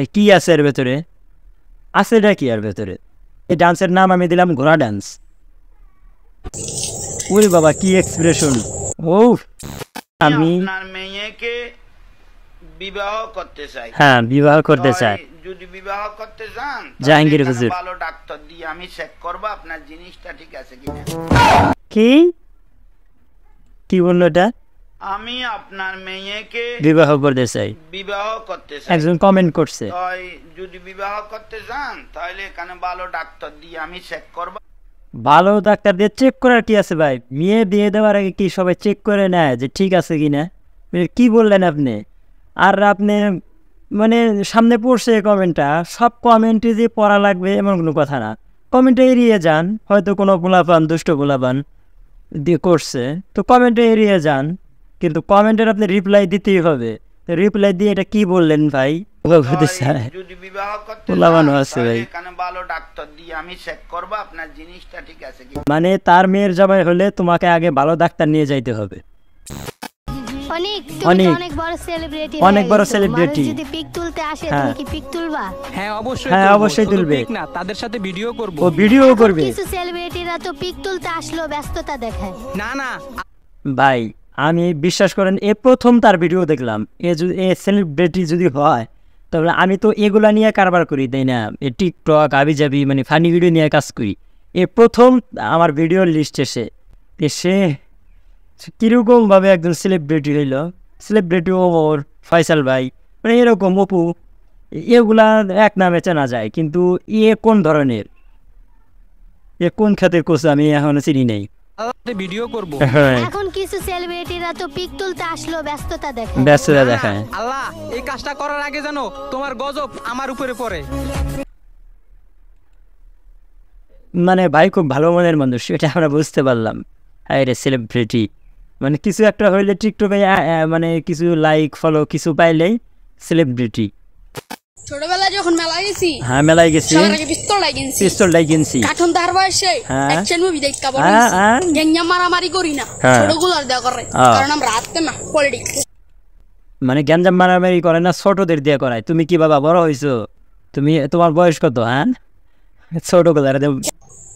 কি আছে এর ভেতরে? আছেটা কি এর ভেতরে? এই ডান্সের নাম আমি দিলাম ঘোড়া ডান্স। ওরে বাবা কি এক্সপ্রেশন! ও আমি আপনার মেয়েকে বিবাহ করতে চাই। হ্যাঁ, বিবাহ করতে চাই। যদি বিবাহ করতে চান জাহাঙ্গীর হুজুর ভালো ডাক্তার দিয়ে আমি চেক করব আপনার জিনিসটা ঠিক আছে কিনা। কি কি বললো এটা? আমি আপনার মেয়েকে বিবাহ করতে চাই। একজন কমেন্ট করছে, যদি বিবাহ করতে চান তাহলে এখানে ভালো ডাক্তার দিয়ে আমি চেক করব। ভালো ডাক্তার দিয়ে চেক করার কি আছে ভাই? মেয়ে বিয়ে দেওয়ার আগে কি সবাই চেক করে নেয় যে ঠিক আছে কিনা? কি বললেন আপনি? আর আপনি মানে সামনে পড়ছে কমেন্টটা, সব কমেন্টে যে পড়া লাগবে এমন কোনো কথা না। কমেন্টে এড়িয়ে যান, হয়তো কোনো পোলাপান দুষ্ট পোলাপান দিয়ে করছে তো কমেন্টে এড়িয়ে যান, কিন্তু কমেন্টের আপনি রিপ্লাই দিতেই হবে। রিপ্লাই দিয়ে এটা কি বললেন ভাই? যদি বিবাহ করতে পোলাপানও আছে ভাই, এখানে ভালো ডাক্তার দিয়ে আমি চেক করব আপনার জিনিসটা ঠিক আছে কি। মানে তার মেয়ের জামাই হলে তোমাকে আগে ভালো ডাক্তার নিয়ে যাইতে হবে। অনেক বড় সেলিব্রিটি যদি পিক তুলতে আসে তুমি কি পিক তুলবা? হ্যাঁ অবশ্যই তুলবে। না তাদের সাথে ভিডিও করব। ও ভিডিও করবে। কিছু সেলিব্রিটিরা তো পিক তুলতে আসলেও ব্যস্ততা দেখায়। না ভাই আমি বিশ্বাস করেন এ প্রথম তার ভিডিও দেখলাম। এ সেলিব্রিটি যদি হয় তাহলে আমি তো এগুলা নিয়ে কারবার করি, তাই না? এ টিকটক আবিজাবি মানে ফানি ভিডিও নিয়ে কাজ করি। এ প্রথম আমার ভিডিওর লিস্ট এসে কীরকমভাবে একজন সেলিব্রিটি হইল। সেলিব্রিটি ওমর ফয়সাল ভাই মানে এরকম অপু, এগুলা এক নামে চেনা যায়, কিন্তু এ কোন ধরনের, এ কোন খাতের কোচ আমি এখনো চিনি নেই। ভিডিও করব। এখন কিছু সেলিব্রিটিরা তো পিক তুলতে আসলেও ব্যস্ততা দেখায়। আল্লাহ এই কাজটা করার আগে জানো তোমার গজব আমার উপরে পড়ে। মানে ভাই খুব ভালো মনের মানুষ, এটা আমরা বুঝতে পারলাম। আরে সেলিব্রিটি মানে কিছু একটা হইলে টিকটকে মানে কিছু লাইক ফলো কিছু পাইলেই সেলিব্রিটি। ছোটবেলায় যখন মেলায় গেছি, হ্যাঁ মেলায় গেছি, পিস্তলটাই কিনছি। কার্টুন তার বয়সে অ্যাকশন মুভি দেখা বড় গ্যাংয়া মারামারি করি না, ছোটগুলোর দেয়া করে, কারণ আমরা রাতে না পলিটিক্স মানে গ্যাঞ্জাম মারামারি করে না, ছোটদের দিয়ে করায়। তুমি কি বাবা বড় হইছো? তুমি তোমার বয়স কত? হ্যাঁ ছোটগুলার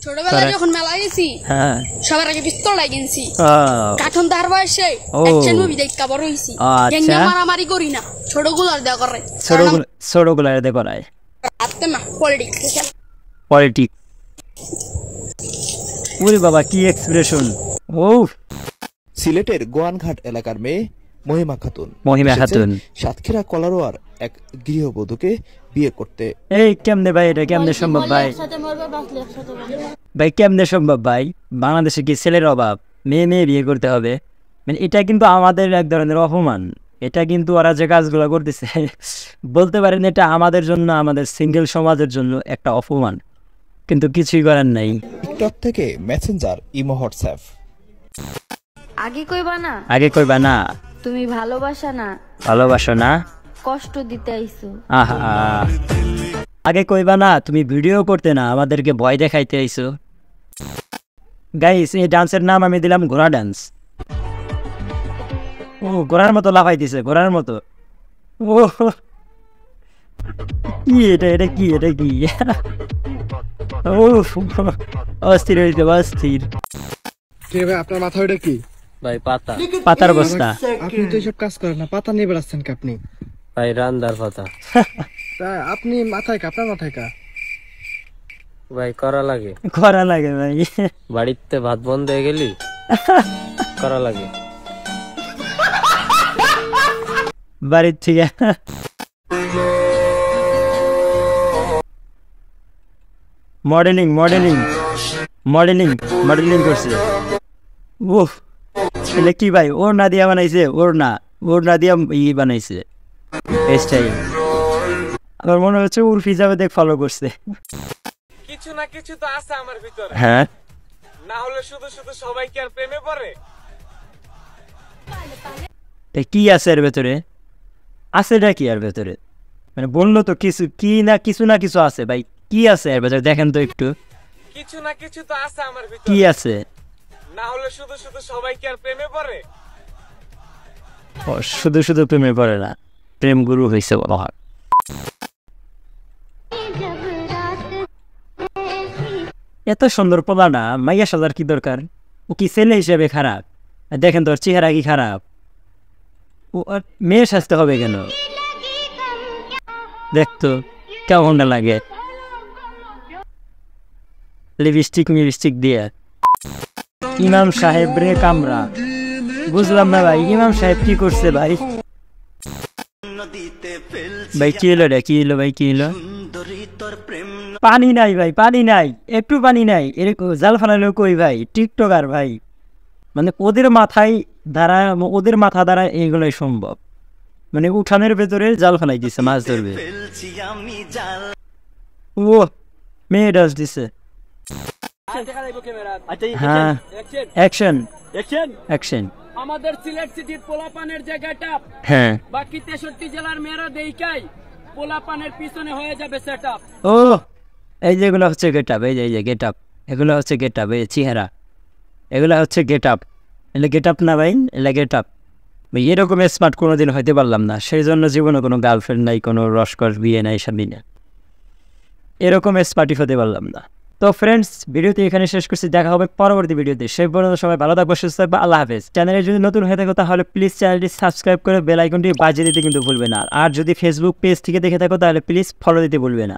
ছোটবেলায় যখন মেলায় গেছি সবার আগে পিস্তলটাই কিনছি। কার্টুন তার বয়সে অ্যাকশন মুভি দেখা বড় হইছি, গ্যাংয়া মারামারি করি না, ছোটগুলোর দেয়া করে, ছোটগুলার দিয়ে করায়। রাতে না পলিটিক্স ওরে বাবা কি এক্সপ্রেশন! ও সিলেটের গোয়ানঘাট এলাকার মেয়ে মহিমা খাতুন সাতক্ষীরা কলারোয়ার এক গৃহবধূকে বিয়ে করতে। এই কেমনে ভাই, এটা কেমনে সম্ভব ভাই? ভাই কেমনে সম্ভব ভাই? বাংলাদেশে কি ছেলের অভাব? মেয়ে বিয়ে করতে হবে? মানে এটা কিন্তু আমাদের এক ধরনের অপমান। এটা কিন্তু ওরা যে কাজগুলো করতেছে বলতে পারেন এটা আমাদের জন্য, আমাদের সিঙ্গেল সমাজের জন্য একটা অপমান, কিন্তু কিছুই করার নাই। টিকটক থেকে মেসেঞ্জার, ইমো, হোয়াটসঅ্যাপ। আগে কইবা না তুমি ভালোবাসো না কষ্ট দিতে আইছো। আহা আগে কইবা না তুমি ভিডিও করতে না আমাদেরকে ভয় দেখাইতে আইছো। গাইস এই ডান্সের নাম আমি দিলাম ঘোড়া ডান্স। ও ঘোড়ার মতো লাফাইতেছে, ঘোড়ার মতো। ও কি এটা কি ও অস্থির হইতে অস্থির। আপনার মাথা ওইটা কি ভাই? পাতার বস্তা। আপনি তো এইসব কাজ করেন না, পাতা নিয়ে বেড়াচ্ছেন কি আপনি? ভাই রান্দার পাতা। আপনি মাথায় কা? আপনার মাথায় কা? ভাই করা লাগে ভাই। বাড়িতে ভাত বন্ধ হয়ে গেলি করা লাগে বাড়ির থেকে। মডেলিং করছে। উফ এটা কি ভাই? ওর না দিয়া বানাইছে, ওর না দিয়া বানাইছে স্টাইল। আমার মনে হচ্ছে উর্ফি যাবে দেখ ফলো করছে। কিছু না কিছু তো আছে আমার ভিতরে, হ্যাঁ না হলে শুধু সবাই কি আর প্রেমে পড়ে? কি আছে এর ভেতরে? আছেটা কি এর ভেতরে? মানে বললো তো কিছু না কিছু আছে ভাই। কি আছে এর ভেতরে দেখেন তো একটু। কিছু না কিছু তো আছে আমার ভিতরে, কি আছে? না হলে শুধু সবাই কি আর প্রেমে পড়ে? শুধু প্রেমে পড়ে না, প্রেম গুরু হয়েছে বলা হয়। এত সুন্দর পোলাটা মাইয়া সাজার কি দরকার? ও কি ছেলে হিসেবে খারাপ? দেখেন তোর চেহারা কি খারাপ? ও আর মেয়ে সাজতে হবে কেন? দেখতো কেমন লাগে লিপস্টিক দিয়ে। ইমাম সাহেব রে কামরা, বুঝলাম না ভাই ইমাম সাহেব কি করছে ভাই? ভাই কি হলো রে, কি হলো ভাই, কি হলো? পানি নাই ভাই, পানি নাই, একটু পানি নাই। এরকম জাল ফালালো কই ভাই? টিকটকার ভাই, মানে ওদের মাথা দ্বারা এগুলোই সম্ভব। মানে উঠানের ভেতরে জাল ফালাই দিছে, মাছ ধরবে। ও মেয়ে ডাস দিছে। হ্যাঁ অ্যাকশন অ্যাকশন। আমাদের সিলেট সিটির পোলাপানের যে গেটআপ, হ্যাঁ বাকি 63 জেলার মেয়েরা দেখাই পোলাপানের পিছনে হয়ে যাবে সেটআপ। ও এই যেগুলো হচ্ছে গেটআপ, এই যে গেটআপ, এগুলো হচ্ছে গেটআপ, এই চেহারা, এগুলো হচ্ছে গেটআপ। এলে গেটআপ না ভাই, এলে গেটআপ। ভাই এরকম স্মার্ট কোনোদিন হইতে পারলাম না, সেই জন্য জীবনে কোনো গার্লফ্রেন্ড নাই, কোনো রসকস বিয়ে নাই, স্বামী না, এরকম স্মার্টই হতে পারলাম না। তো ফ্রেন্ডস, ভিডিওটি এখানে শেষ করছি, দেখা হবে পরবর্তী ভিডিওতে। সেই পর্যন্ত সবাই ভালো থাকবে, সুস্থ থাকবে, আল্লাহ হাফেজ। চ্যানেলে যদি নতুন হয়ে থাকো তাহলে প্লিজ চ্যানেলটি সাবস্ক্রাইব করে বেল আইকনটি বাজিয়ে দিতে কিন্তু ভুলবে না। আর যদি ফেসবুক পেজ থেকে দেখে থাকো তাহলে প্লিজ ফলো দিতে ভুলবে না।